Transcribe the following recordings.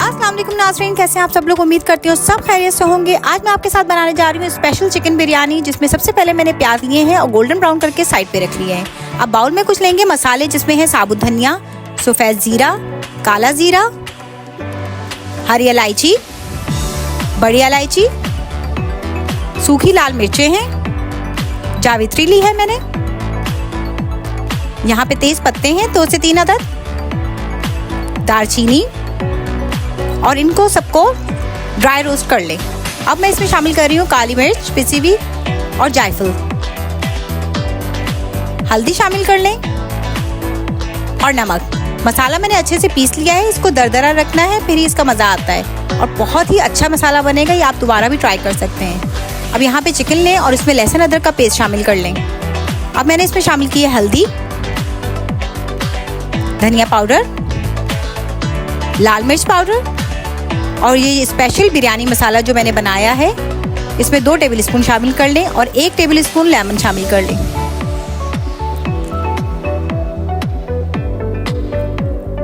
अस्सलाम वालेकुम नाज़रीन, कैसे हैं आप सब लोग। उम्मीद करती हूँ सब खैरियत से होंगे। आज मैं आपके साथ बनाने जा रही हूँ स्पेशल चिकन बिरयानी, जिसमें सबसे पहले मैंने प्याज लिए हैं और गोल्डन ब्राउन करके साइड पे रख लिए हैं। अब बाउल में कुछ लेंगे मसाले, जिसमें है साबुत धनिया, सफ़ेद ज़ीरा, काला ज़ीरा, हरी इलायची, बड़ी इलायची, सूखी लाल मिर्चें हैं, जावित्री ली है मैंने, यहाँ पे तेज पत्ते हैं 2 से 3 अदद, दालचीनी, और इनको सबको ड्राई रोस्ट कर लें। अब मैं इसमें शामिल कर रही हूँ काली मिर्च पिसी हुई और जायफल, हल्दी शामिल कर लें और नमक। मसाला मैंने अच्छे से पीस लिया है, इसको दरदरा रखना है, फिर ही इसका मज़ा आता है और बहुत ही अच्छा मसाला बनेगा। ये आप दोबारा भी ट्राई कर सकते हैं। अब यहाँ पे चिकन लें और इसमें लहसुन अदरक का पेस्ट शामिल कर लें। अब मैंने इसमें शामिल की है हल्दी, धनिया पाउडर, लाल मिर्च पाउडर और ये स्पेशल बिरयानी मसाला जो मैंने बनाया है, इसमें 2 टेबलस्पून शामिल कर लें और 1 टेबलस्पून लेमन शामिल कर लें।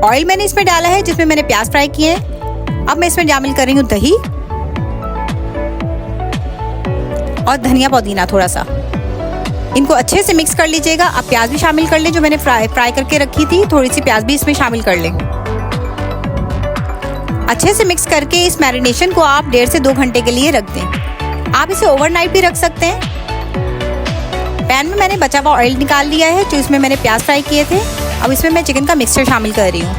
ऑयल मैंने इसमें डाला है जिसमें मैंने प्याज फ्राई किए हैं। अब मैं इसमें शामिल कर रही हूँ दही और धनिया पुदीना थोड़ा सा। इनको अच्छे से मिक्स कर लीजिएगा। अब प्याज भी शामिल कर लें जो मैंने फ्राई करके रखी थी, थोड़ी सी प्याज भी इसमें शामिल कर लें। अच्छे से मिक्स करके इस मैरिनेशन को आप 1.5 से 2 घंटे के लिए रख दें। आप इसे ओवरनाइट भी रख सकते हैं। पैन में मैंने बचा हुआ ऑयल निकाल लिया है जो इसमें मैंने प्याज फ्राई किए थे। अब इसमें मैं चिकन का मिक्सचर शामिल कर रही हूँ।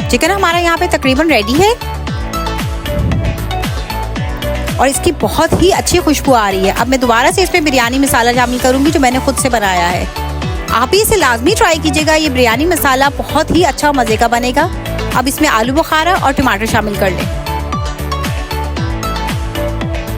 चिकन हमारा यहाँ पे तकरीबन रेडी है और इसकी बहुत ही अच्छी खुशबू आ रही है। अब मैं दोबारा से इसमें बिरयानी मसाला शामिल करूँगी जो मैंने खुद से बनाया है। आप भी इसे लाजमी ट्राई कीजिएगा। ये बिरयानी मसाला बहुत ही अच्छा मज़े का बनेगा। अब इसमें आलू बुखारा और टमाटर शामिल कर लें।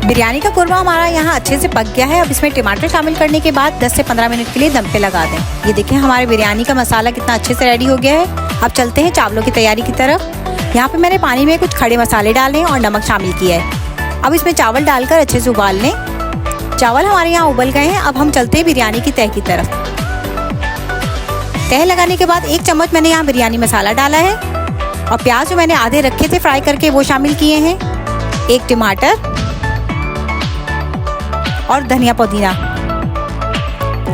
बिरयानी का कुरमा हमारा यहाँ अच्छे से पक गया है। अब इसमें टमाटर शामिल करने के बाद 10 से 15 मिनट के लिए दम पे लगा दें। ये देखें हमारे बिरयानी का मसाला कितना अच्छे से रेडी हो गया है। अब चलते हैं चावलों की तैयारी की तरफ। यहाँ पे मैंने पानी में कुछ खड़े मसाले डाले और नमक शामिल किया है। अब इसमें चावल डालकर अच्छे से उबाल लें। चावल हमारे यहाँ उबल गए हैं। अब हम चलते हैं बिरयानी की तह की तरफ। तह लगाने के बाद 1 चम्मच मैंने यहाँ बिरयानी मसाला डाला है और प्याज जो मैंने आधे रखे थे फ्राई करके वो शामिल किए हैं, 1 टमाटर और धनिया पुदीना।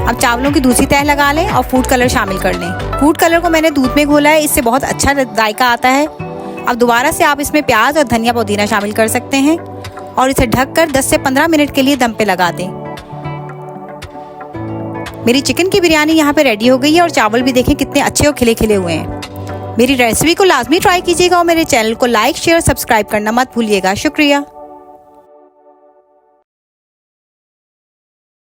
अब चावलों की दूसरी तह लगा लें और फूड कलर शामिल कर लें। फूड कलर को मैंने दूध में घोला है, इससे बहुत अच्छा जायका आता है। अब दोबारा से आप इसमें प्याज और धनिया पुदीना शामिल कर सकते हैं और इसे ढककर 10 से 15 मिनट के लिए दम पे लगा दें। मेरी चिकन की बिरयानी यहाँ पे रेडी हो गई है और चावल भी देखें कितने अच्छे और खिले खिले हुए हैं। मेरी रेसिपी को लाजमी ट्राई कीजिएगा और मेरे चैनल को लाइक, शेयर, सब्सक्राइब करना मत भूलिएगा। शुक्रिया।